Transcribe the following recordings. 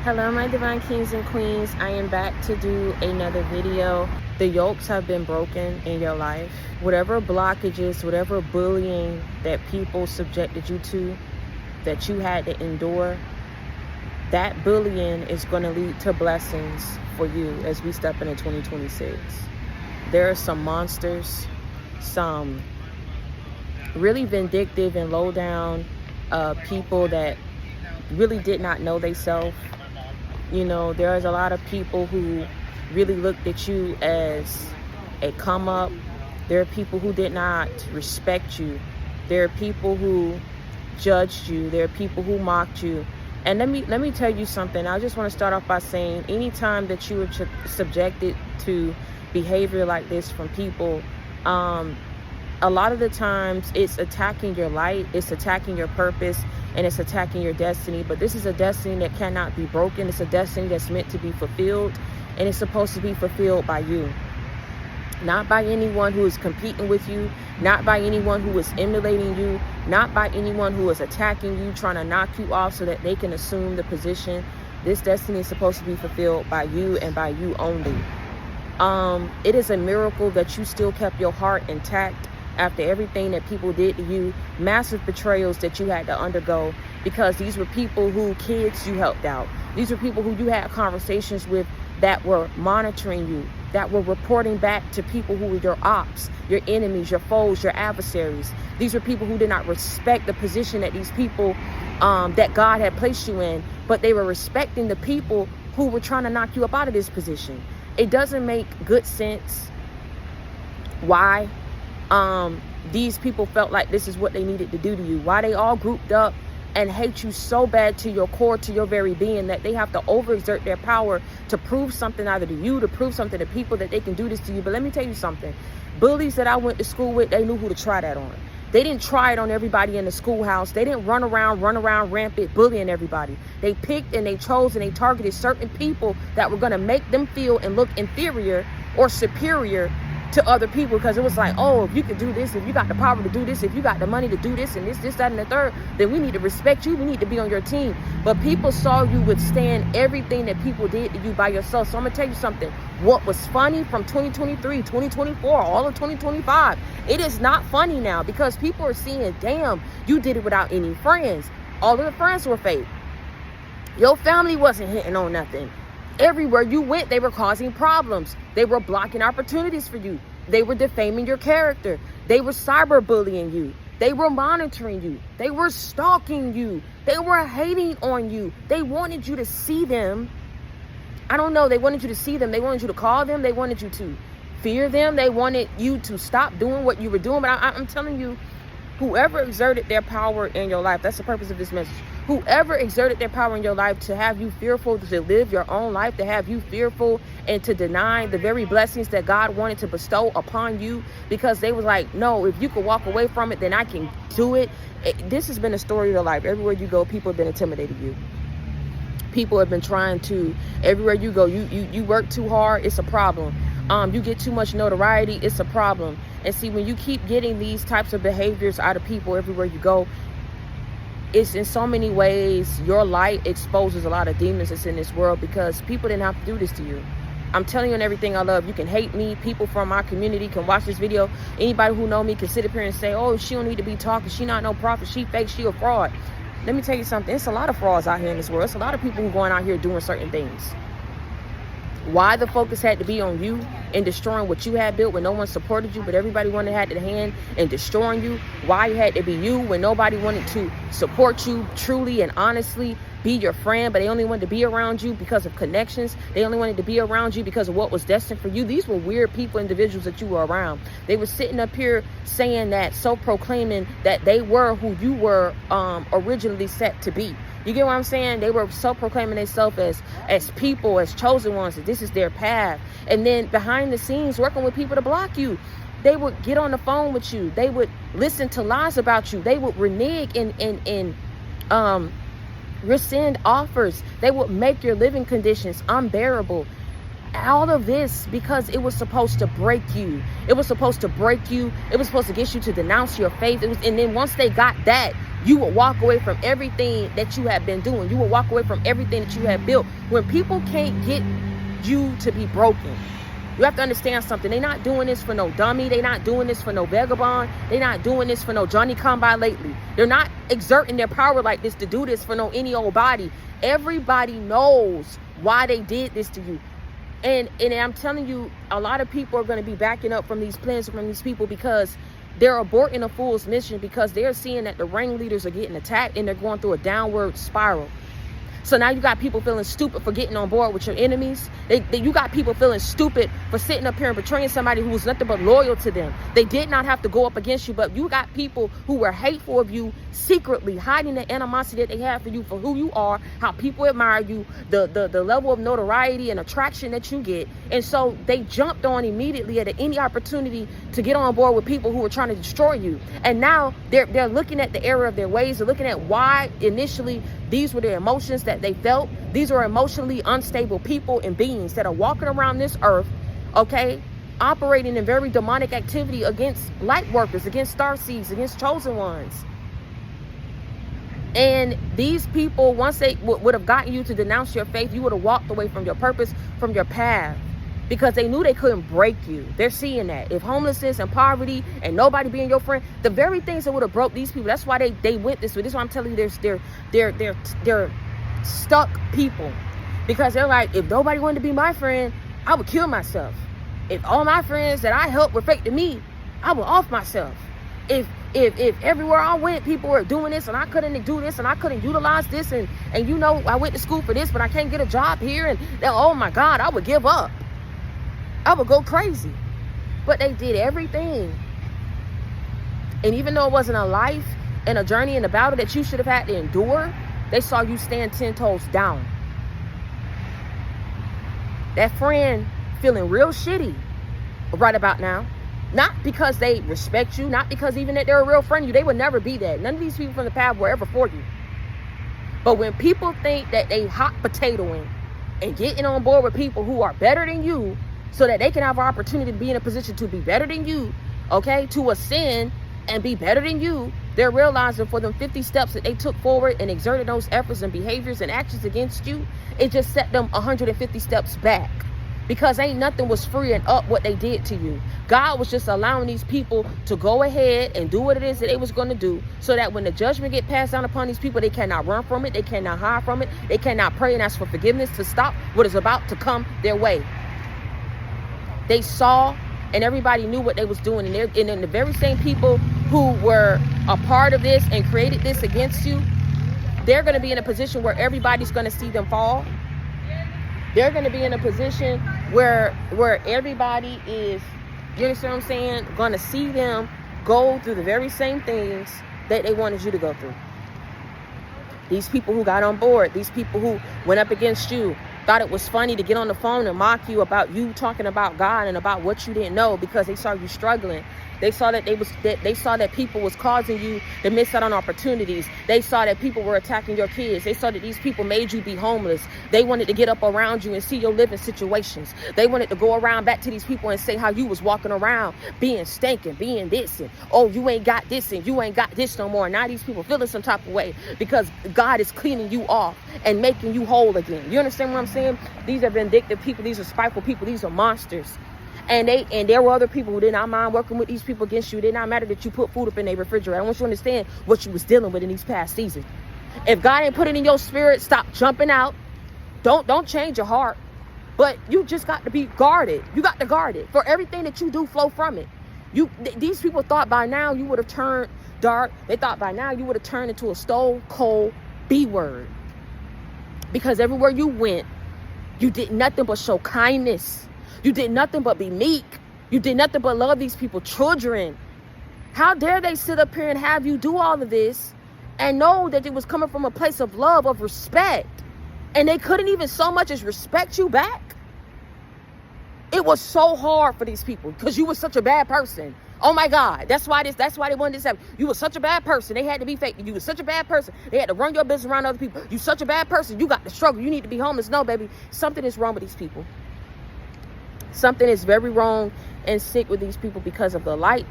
Hello my divine kings and queens, I am back to do another video. The yokes have been broken in your life. Whatever blockages, whatever bullying that people subjected you to, that you had to endure, that bullying is going to lead to blessings for you as we step into 2026. There are some monsters, some really vindictive and low down people that really did not know themselves. You know, there's a lot of people who really looked at you as a come up. There are people who did not respect you. There are people who judged you. There are people who mocked you. And let me tell you something. I just want to start off by saying, anytime that you are subjected to behavior like this from people, a lot of the times it's attacking your light, it's attacking your purpose, and it's attacking your destiny. But this is a destiny that cannot be broken. It's a destiny that's meant to be fulfilled, and it's supposed to be fulfilled by you. Not by anyone who is competing with you, not by anyone who is emulating you, not by anyone who is attacking you, trying to knock you off so that they can assume the position. This destiny is supposed to be fulfilled by you and by you only. It is a miracle that you still kept your heart intact after everything that people did to you, massive betrayals that you had to undergo, because these were people who kids you helped out. These were people who you had conversations with that were monitoring you, that were reporting back to people who were your ops, your enemies, your foes, your adversaries. These were people who did not respect the position that these people, that God had placed you in, but they were respecting the people who were trying to knock you up out of this position. It doesn't make good sense why these people felt like this is what they needed to do to you, why they all grouped up and hate you so bad to your core, to your very being, that they have to overexert their power to prove something either to you, to prove something to people, that they can do this to you. But let me tell you something. Bullies that I went to school with, they knew who to try that on. They didn't try it on everybody in the schoolhouse. They didn't run around rampant bullying everybody. They picked and they chose and they targeted certain people that were going to make them feel and look inferior or superior to other people, because it was like, oh, if you could do this, if you got the power to do this, if you got the money to do this and this, that, and the third, then we need to respect you. We need to be on your team. But people saw you withstand everything that people did to you by yourself. So I'm going to tell you something. What was funny from 2023, 2024, all of 2025, it is not funny now, because people are seeing, damn, you did it without any friends. All of the friends were fake. Your family wasn't hitting on nothing. Everywhere you went, they were causing problems. They were blocking opportunities for you. They were defaming your character. They were cyberbullying you. They were monitoring you. They were stalking you. They were hating on you. They wanted you to see them. I don't know. They wanted you to see them. They wanted you to call them. They wanted you to fear them. They wanted you to stop doing what you were doing. But I'm telling you, whoever exerted their power in your life, that's the purpose of this message. Whoever exerted their power in your life to have you fearful to live your own life, to have you fearful and to deny the very blessings that God wanted to bestow upon you, because they was like, no, if you could walk away from it, then I can do it. This has been a story of your life. Everywhere you go, people have been intimidating you. People have been trying to, everywhere you go, you work too hard, it's a problem. You get too much notoriety, it's a problem. And see, when you keep getting these types of behaviors out of people everywhere you go, it's in so many ways your light exposes a lot of demons that's in this world, because people didn't have to do this to you. I'm telling you, on everything I love, you can hate me. People from my community can watch this video. Anybody who know me can sit up here and say, oh, she don't need to be talking, she not no prophet, she fake, she a fraud. Let me tell you something. It's a lot of frauds out here in this world. It's a lot of people who going out here doing certain things. Why the focus had to be on you and destroying what you had built when no one supported you, but everybody wanted to have their hand in destroying you? Why it had to be you when nobody wanted to support you truly and honestly, be your friend, but they only wanted to be around you because of connections? They only wanted to be around you because of what was destined for you. These were weird people, individuals that you were around. They were sitting up here saying that, so proclaiming that they were who you were originally set to be. You get what I'm saying? They were self-proclaiming themselves as people, as chosen ones, that this is their path. And then behind the scenes, working with people to block you. They would get on the phone with you. They would listen to lies about you. They would renege and rescind offers. They would make your living conditions unbearable. All of this because it was supposed to break you. It was supposed to break you. It was supposed to get you to denounce your faith. And then once they got that, You will walk away from everything that you have been doing. You will walk away from everything that you have built. When people can't get you to be broken, you have to understand something. They're not doing this for no dummy. They're not doing this for no vagabond. They're not doing this for no Johnny come by lately. They're not exerting their power like this to do this for no any old body. Everybody knows why they did this to you. And I'm telling you, a lot of people are going to be backing up from these plans from these people because they're aborting a fool's mission, because they're seeing that the ringleaders are getting attacked and they're going through a downward spiral. So now you got people feeling stupid for getting on board with your enemies. You got people feeling stupid for sitting up here and betraying somebody who was nothing but loyal to them. They did not have to go up against you, but you got people who were hateful of you secretly, hiding the animosity that they have for you, for who you are, how people admire you, the level of notoriety and attraction that you get. And so they jumped on immediately at any opportunity to get on board with people who were trying to destroy you. And now they're looking at the error of their ways. They're looking at why initially these were the emotions that they felt. These are emotionally unstable people and beings that are walking around this earth, okay, operating in very demonic activity against light workers, against starseeds, against chosen ones. And these people, once they would have gotten you to denounce your faith, you would have walked away from your purpose, from your path, because they knew they couldn't break you. They're seeing that. If homelessness and poverty and nobody being your friend, the very things that would have broke these people, that's why they went this way. This is why I'm telling you, they're stuck people. Because they're like, if nobody wanted to be my friend, I would kill myself. If all my friends that I helped were fake to me, I would off myself. If everywhere I went, people were doing this and I couldn't do this and I couldn't utilize this, and you know, I went to school for this, but I can't get a job here, and oh my God, I would give up. I would go crazy. But they did everything. And even though it wasn't a life and a journey and a battle that you should have had to endure, they saw you stand 10 toes down. That friend feeling real shitty right about now. Not because they respect you, not because even that they're a real friend to you. They would never be that. None of these people from the past were ever for you. But when people think that they hot potatoing and getting on board with people who are better than you, so that they can have an opportunity to be in a position to be better than you, okay, to ascend and be better than you, they're realizing for them 50 steps that they took forward and exerted those efforts and behaviors and actions against you, it just set them 150 steps back. Because ain't nothing was freeing up what they did to you. God was just allowing these people to go ahead and do what it is that they was going to do, so that when the judgment get passed down upon these people, they cannot run from it, they cannot hide from it, they cannot pray and ask for forgiveness to stop what is about to come their way. They saw, and everybody knew what they was doing. And then the very same people who were a part of this and created this against you, they're going to be in a position where everybody's going to see them fall. They're going to be in a position where everybody is, you understand what I'm saying, going to see them go through the very same things that they wanted you to go through. These people who got on board, these people who went up against you, thought it was funny to get on the phone and mock you about you talking about God and about what you didn't know, because they saw you struggling. They saw that they saw that people was causing you to miss out on opportunities. They saw that people were attacking your kids. They saw that these people made you be homeless. They wanted to get up around you and see your living situations. They wanted to go around back to these people and say how you was walking around being stinking, being this, and oh, you ain't got this and you ain't got this no more. Now these people feeling some type of way because God is cleaning you off and making you whole again. You understand what I'm saying? These are vindictive people. These are spiteful people. These are monsters. And there were other people who did not mind working with these people against you. It did not matter that you put food up in their refrigerator. I want you to understand what you was dealing with in these past seasons. If God ain't put it in your spirit, stop jumping out. Don't change your heart. But you just got to be guarded. You got to guard it. For everything that you do, flow from it. These people thought by now you would have turned dark. They thought by now you would have turned into a stone cold B word. Because everywhere you went, you did nothing but show kindness. You did nothing but be meek. You did nothing but love these people, children. How dare they sit up here and have you do all of this and know that it was coming from a place of love, of respect, and they couldn't even so much as respect you back? It was so hard for these people because you were such a bad person. Oh my God, that's why they wanted this to happen. You were such a bad person. They had to be fake. You were such a bad person. They had to run your business around other people. You such a bad person. You got to struggle. You need to be homeless. No, baby, something is wrong with these people. Something is very wrong and sick with these people because of the light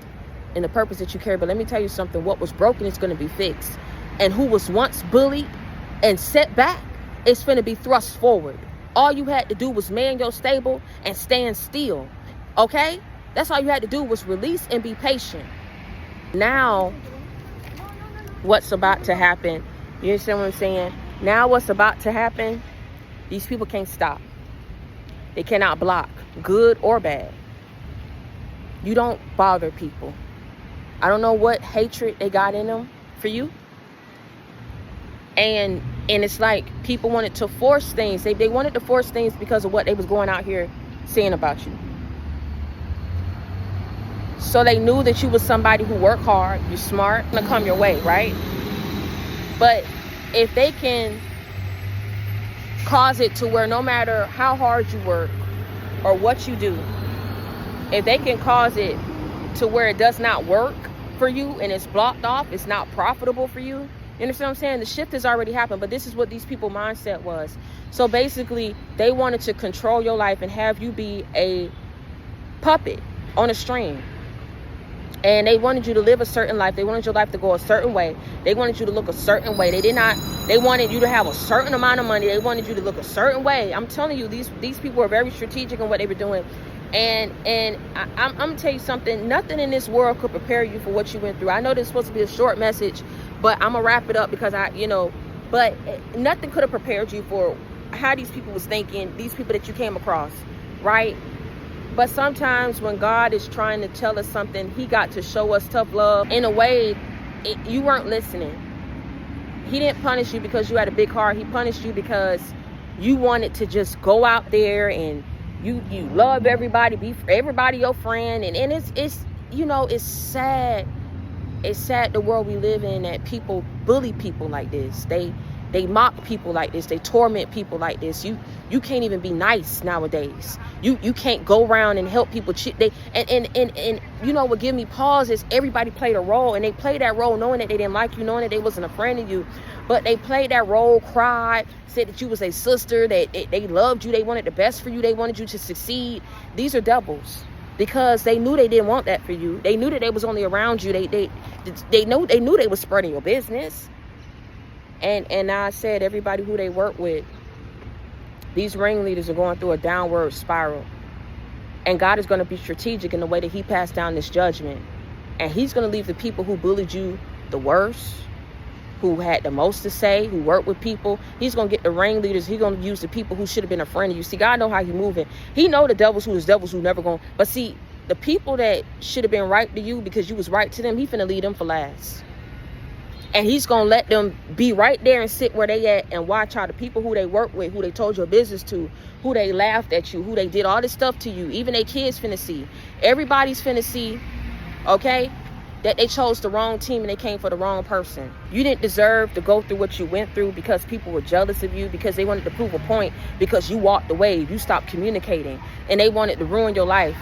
and the purpose that you carry. But let me tell you something. What was broken is going to be fixed. and who was once bullied and set back is finna be thrust forward. All you had to do was man your stable and stand still. Okay? That's all you had to do was release and be patient. Now, what's about to happen? You understand what I'm saying? Now what's about to happen? These people can't stop. They cannot block, good or bad. You don't bother people. I don't know what hatred they got in them for you. And it's like people wanted to force things. They wanted to force things because of what they was going out here saying about you. So they knew that you was somebody who worked hard, you're smart, gonna come your way, right? But if they can cause it to where no matter how hard you work or what you do, if they can cause it to where it does not work for you and it's blocked off, it's not profitable for you. You understand what I'm saying? The shift has already happened, but this is what these people's mindset was. So basically, they wanted to control your life and have you be a puppet on a string. And they wanted you to live a certain life. They wanted your life to go a certain way. They wanted you to look a certain way. They wanted you to have a certain amount of money. They wanted you to look a certain way. I'm telling you, these people were very strategic in what they were doing. And I'm gonna tell you something. Nothing in this world could prepare you for what you went through. I know this is supposed to be a short message, but I'm gonna wrap it up because but nothing could have prepared you for how these people was thinking, these people that you came across, right? But sometimes when God is trying to tell us something, he got to show us tough love. In a way, you weren't listening. He didn't punish you because you had a big heart. He punished you because you wanted to just go out there and you love everybody, be everybody your friend. And it's sad. It's sad the world we live in, that people bully people like this. They mock people like this. They torment people like this. You can't even be nice nowadays. You can't go around and help people. And you know what give me pause is everybody played a role, and they played that role knowing that they didn't like you, knowing that they wasn't a friend of you, but they played that role, cried, said that you was a sister, that they loved you, they wanted the best for you, they wanted you to succeed. These are devils. Because they knew they didn't want that for you. They knew that they was only around you. They knew they was spreading your business. And I said, everybody who they work with, these ringleaders are going through a downward spiral. And God is going to be strategic in the way that he passed down this judgment. And he's going to leave the people who bullied you the worst, who had the most to say, who worked with people. He's going to get the ringleaders. He's going to use the people who should have been a friend of you. See, God know how he moving. He know the devils who never going. But see, the people that should have been right to you because you was right to them, he finna leave them for last. And he's going to let them be right there and sit where they at and watch how the people who they work with, who they told your business to, who they laughed at you, who they did all this stuff to you, even their kids finna see. Everybody's finna see, okay, that they chose the wrong team and they came for the wrong person. You didn't deserve to go through what you went through because people were jealous of you, because they wanted to prove a point, because you walked away, you stopped communicating, and they wanted to ruin your life.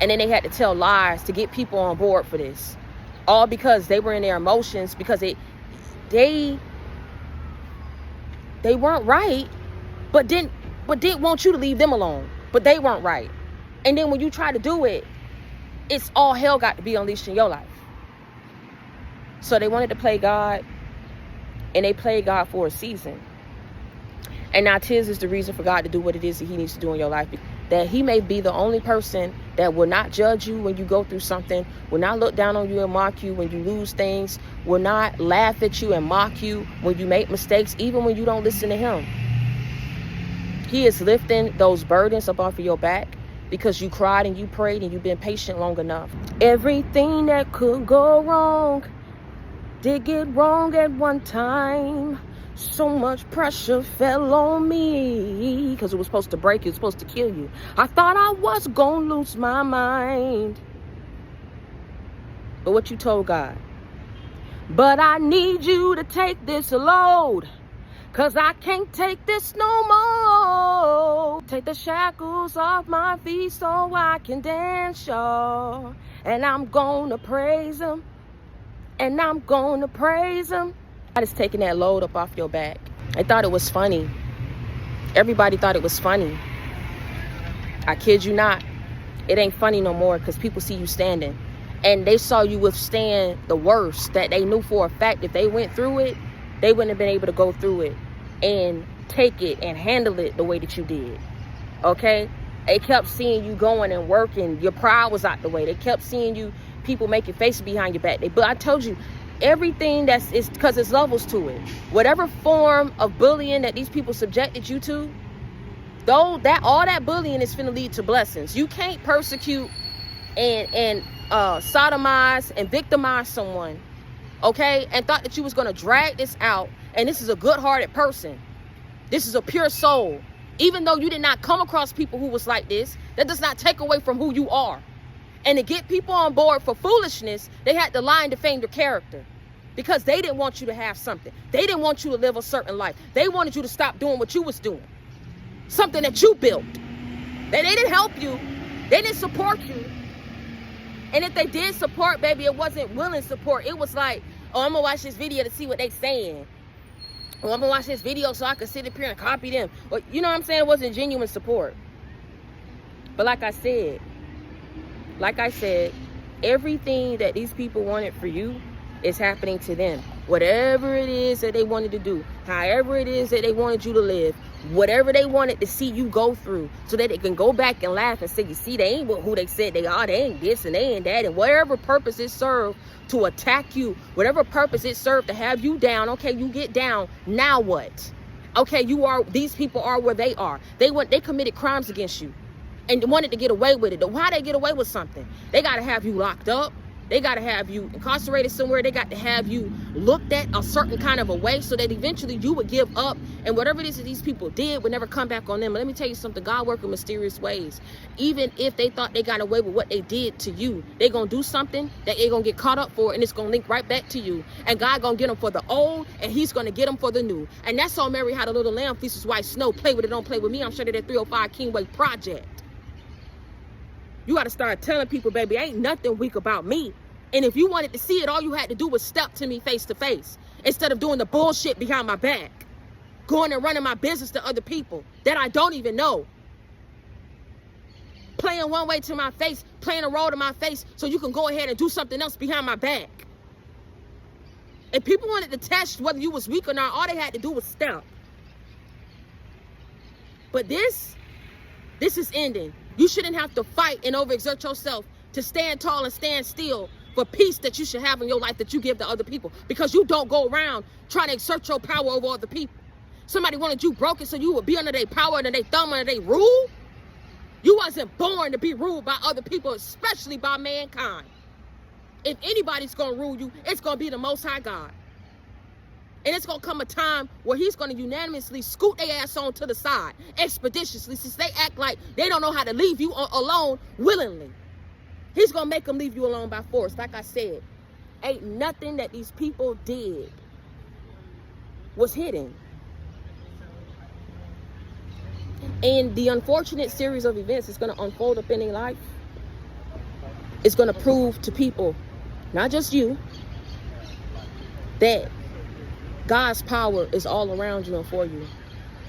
And then they had to tell lies to get people on board for this. All because they were in their emotions, because they weren't right, but didn't want you to leave them alone. But they weren't right. And then when you try to do it, it's all hell got to be unleashed in your life. So they wanted to play God, and they played God for a season. And now tis is the reason for God to do what it is that he needs to do in your life. That he may be the only person that will not judge you when you go through something, will not look down on you and mock you when you lose things, will not laugh at you and mock you when you make mistakes, even when you don't listen to him. He is lifting those burdens up off of your back because you cried and you prayed and you've been patient long enough. Everything that could go wrong did get wrong at one time. So much pressure fell on me because it was supposed to break you, it was supposed to kill you. I thought I was gonna lose my mind. But what you told God? But I need you to take this load, cause I can't take this no more. Take the shackles off my feet so I can dance, y'all. And I'm gonna praise him. And I'm gonna praise him. God is taking that load up off your back. I thought it was funny. Everybody thought it was funny. I kid you not. It ain't funny no more because people see you standing. And they saw you withstand the worst that they knew for a fact if they went through it, they wouldn't have been able to go through it and take it and handle it the way that you did. Okay? They kept seeing you going and working. Your pride was out the way. They kept seeing you, people making faces behind your back. But I told you, everything is because there's levels to it. Whatever form of bullying that these people subjected you to, all that bullying is finna lead to blessings. You can't persecute and sodomize and victimize someone, okay, and thought that you was gonna drag this out. And this is a good-hearted person. This is a pure soul. Even though you did not come across people who was like this, that does not take away from who you are. And to get people on board for foolishness, they had to lie and defame your character, because they didn't want you to have something. They didn't want you to live a certain life. They wanted you to stop doing what you was doing, something that you built. They didn't help you. They didn't support you. And if they did support, baby, it wasn't willing support. It was like, oh, I'm gonna watch this video to see what they saying. Or I'm gonna watch this video so I can sit up here and copy them. Or, you know what I'm saying? It wasn't genuine support. But like I said, everything that these people wanted for you is happening to them. Whatever it is that they wanted to do, however it is that they wanted you to live, whatever they wanted to see you go through, so that they can go back and laugh and say, you see, they ain't who they said they are. They ain't this and they ain't that. And whatever purpose it served to attack you, whatever purpose it served to have you down, okay, you get down. Now what? Okay, these people are where they are. They committed crimes against you and wanted to get away with it. Why they get away with something? They got to have you locked up. They got to have you incarcerated somewhere. They got to have you looked at a certain kind of a way, so that eventually you would give up, and whatever it is that these people did would never come back on them. But let me tell you something, God works in mysterious ways. Even if they thought they got away with what they did to you, they going to do something that they going to get caught up for, and it's going to link right back to you. And God going to get them for the old, and he's going to get them for the new. And that's all Mary had a little lamb fleeces white snow. Play with it, don't play with me. I'm sure that 305 Kingway Project. You got to start telling people, baby, ain't nothing weak about me. And if you wanted to see it, all you had to do was step to me face to face, instead of doing the bullshit behind my back, going and running my business to other people that I don't even know, playing one way to my face, playing a role to my face, so you can go ahead and do something else behind my back. If people wanted to test whether you was weak or not, all they had to do was step. But this is ending. You shouldn't have to fight and overexert yourself to stand tall and stand still for peace that you should have in your life that you give to other people, because you don't go around trying to exert your power over other people. Somebody wanted you broken so you would be under their power, under their thumb, under their rule. You wasn't born to be ruled by other people, especially by mankind. If anybody's going to rule you, it's going to be the Most High God. And it's going to come a time where he's going to unanimously scoot their ass on to the side, expeditiously, since they act like they don't know how to leave you alone willingly. He's going to make them leave you alone by force. Like I said, ain't nothing that these people did was hidden. And the unfortunate series of events is going to unfold up in their life. It's going to prove to people, not just you, that God's power is all around you and for you.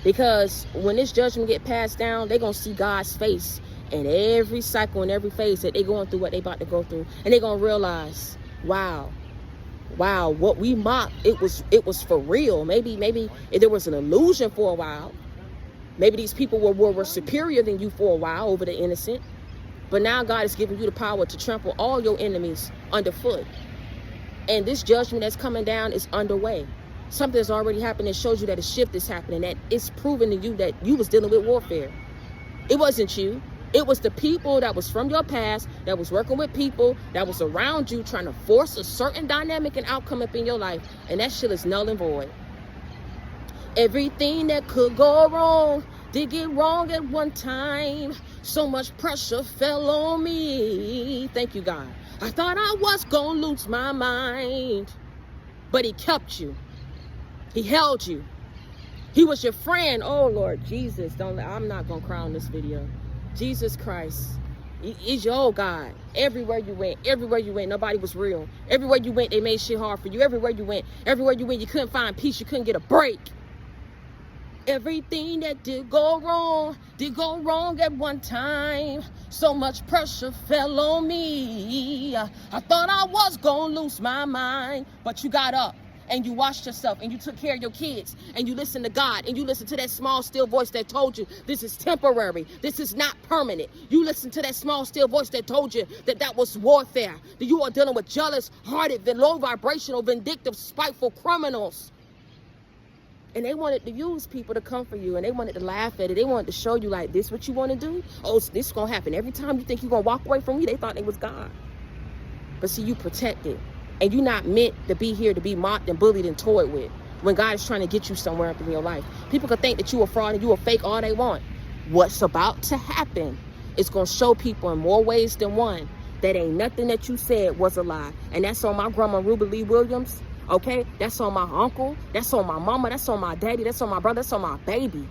Because when this judgment get passed down, they're going to see God's face in every cycle and every phase that they're going through, what they about to go through. And they're going to realize, wow, what we mocked, it was for real. Maybe there was an illusion for a while. Maybe these people were superior than you for a while over the innocent. But now God is giving you the power to trample all your enemies underfoot. And this judgment that's coming down is underway. Something has already happened that shows you that a shift is happening, that it's proven to you that you was dealing with warfare. It wasn't you. It was the people that was from your past, that was working with people, that was around you, trying to force a certain dynamic and outcome up in your life. And that shit is null and void. Everything that could go wrong did get wrong at one time. So much pressure fell on me. Thank you, God. I thought I was gonna lose my mind. But he kept you. He held you. He was your friend. Oh, Lord Jesus. I'm not gonna cry on this video. Jesus Christ. He's your old God. Everywhere you went, nobody was real. Everywhere you went, they made shit hard for you. Everywhere you went, you couldn't find peace. You couldn't get a break. Everything that did go wrong at one time. So much pressure fell on me. I thought I was gonna lose my mind, but you got up and you washed yourself and you took care of your kids and you listened to God and you listened to that small still voice that told you this is temporary, this is not permanent. You listened to that small still voice that told you that that was warfare, that you are dealing with jealous hearted, low vibrational, vindictive, spiteful criminals. And they wanted to use people to come for you, and they wanted to laugh at it. They wanted to show you, like, this what you want to do? Oh, this is going to happen. Every time you think you're going to walk away from me, they thought they was God. But see, you protected. And you're not meant to be here to be mocked and bullied and toyed with when God is trying to get you somewhere up in your life. People could think that you a fraud and you a fake all they want. What's about to happen is going to show people in more ways than one that ain't nothing that you said was a lie. And that's on my grandma, Ruby Lee Williams. Okay, that's on my uncle, that's on my mama, that's on my daddy, that's on my brother, that's on my baby.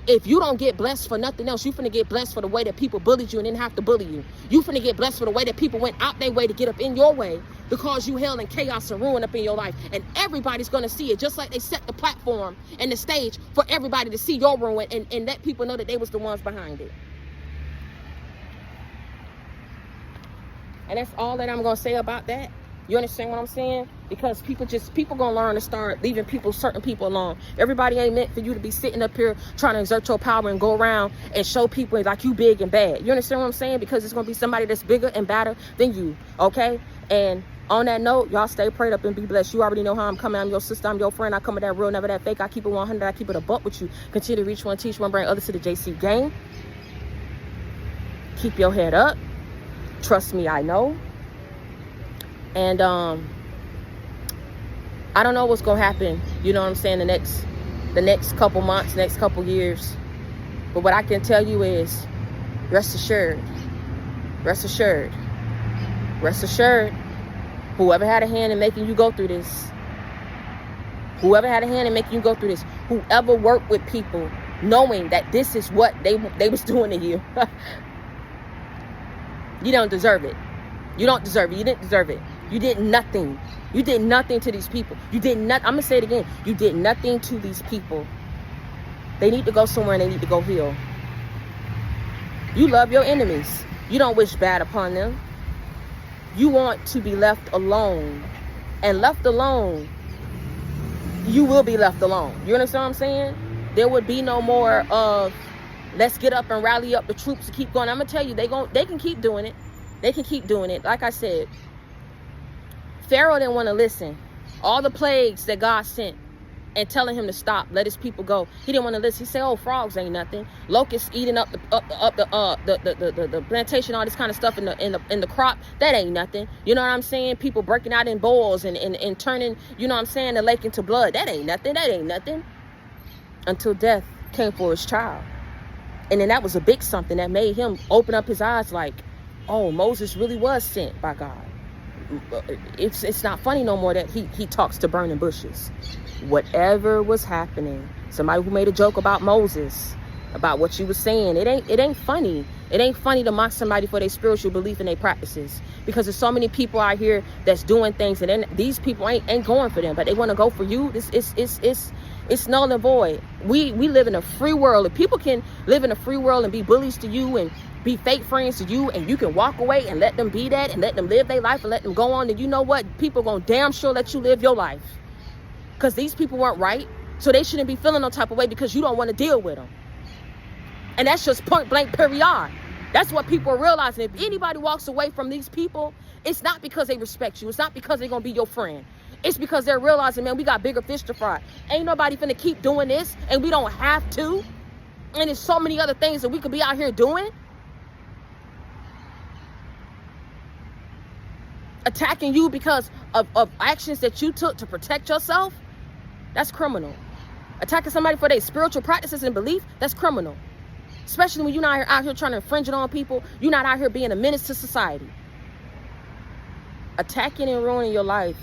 If you don't get blessed for nothing else, you finna get blessed for the way that people bullied you and didn't have to bully you. You finna get blessed for the way that people went out their way to get up in your way because you held in chaos and ruin up in your life. And everybody's gonna see it, just like they set the platform and the stage for everybody to see your ruin and let people know that they was the ones behind it. And that's all that I'm gonna say about that. You understand what I'm saying? Because people gonna learn to start leaving certain people alone. Everybody ain't meant for you to be sitting up here trying to exert your power and go around and show people like you big and bad. You understand what I'm saying? Because it's gonna be somebody that's bigger and badder than you, okay? And on that note, y'all stay prayed up and be blessed. You already know how I'm coming. I'm your sister, I'm your friend. I come with that real, never that fake. I keep it 100, I keep it a buck with you. Continue to reach one, teach one, bring others to the JC game. Keep your head up. Trust me, I know. And I don't know what's gonna happen, you know what I'm saying, the next couple months, next couple years. But what I can tell you is rest assured, whoever had a hand in making you go through this, whoever worked with people knowing that this is what they was doing to you, you don't deserve it. You don't deserve it. You didn't deserve it. You did nothing. You did nothing to these people. You did not. I'm going to say it again. You did nothing to these people. They need to go somewhere and they need to go heal. You love your enemies. You don't wish bad upon them. You want to be left alone. And left alone, you will be left alone. You understand what I'm saying? There would be no more of let's get up and rally up the troops to keep going. I'm going to tell you, they can keep doing it. They can keep doing it. Like I said, Pharaoh didn't want to listen. All the plagues that God sent and telling him to stop, let his people go. He didn't want to listen. He said, "Oh, frogs ain't nothing. Locusts eating up the plantation, all this kind of stuff in the crop. That ain't nothing." You know what I'm saying? People breaking out in boils and turning, you know what I'm saying, the lake into blood. That ain't nothing. That ain't nothing. Until death came for his child, and then that was a big something that made him open up his eyes, like, oh, Moses really was sent by God. It's not funny no more that he talks to burning bushes. Whatever was happening, somebody who made a joke about Moses, about what you was saying, it ain't funny. It ain't funny to mock somebody for their spiritual belief and their practices, because there's so many people out here that's doing things, and then these people ain't going for them, but they want to go for you. It's null and void. We live in a free world. If people can live in a free world and be bullies to you and be fake friends to you, and you can walk away and let them be that and let them live their life and let them go on, then you know what? People gonna damn sure let you live your life, because these people weren't right, so they shouldn't be feeling no type of way because you don't want to deal with them. And that's just point blank period. That's what people are realizing. If anybody walks away from these people, it's not because they respect you. It's not because they're gonna be your friend. It's because they're realizing, man, we got bigger fish to fry. Ain't nobody finna keep doing this, and we don't have to. And there's so many other things that we could be out here doing. Attacking you because of actions that you took to protect yourself, that's criminal. Attacking somebody for their spiritual practices and belief, that's criminal. Especially when you're not out here trying to infringe it on people. You're not out here being a menace to society. Attacking and ruining your life,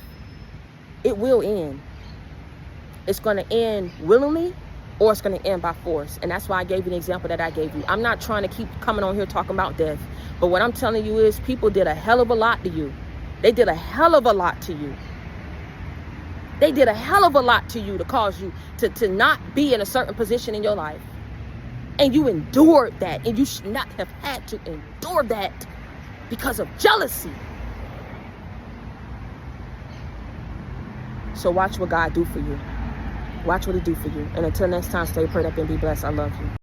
it will end. It's going to end willingly, or it's going to end by force. And that's why I gave you the example that I gave you. I'm not trying to keep coming on here talking about death, but what I'm telling you is people did a hell of a lot to you. They did a hell of a lot to you. They did a hell of a lot to you to cause you to not be in a certain position in your life. And you endured that, and you should not have had to endure that because of jealousy. So watch what God do for you. Watch what he do for you. And until next time, stay prayed up and be blessed. I love you.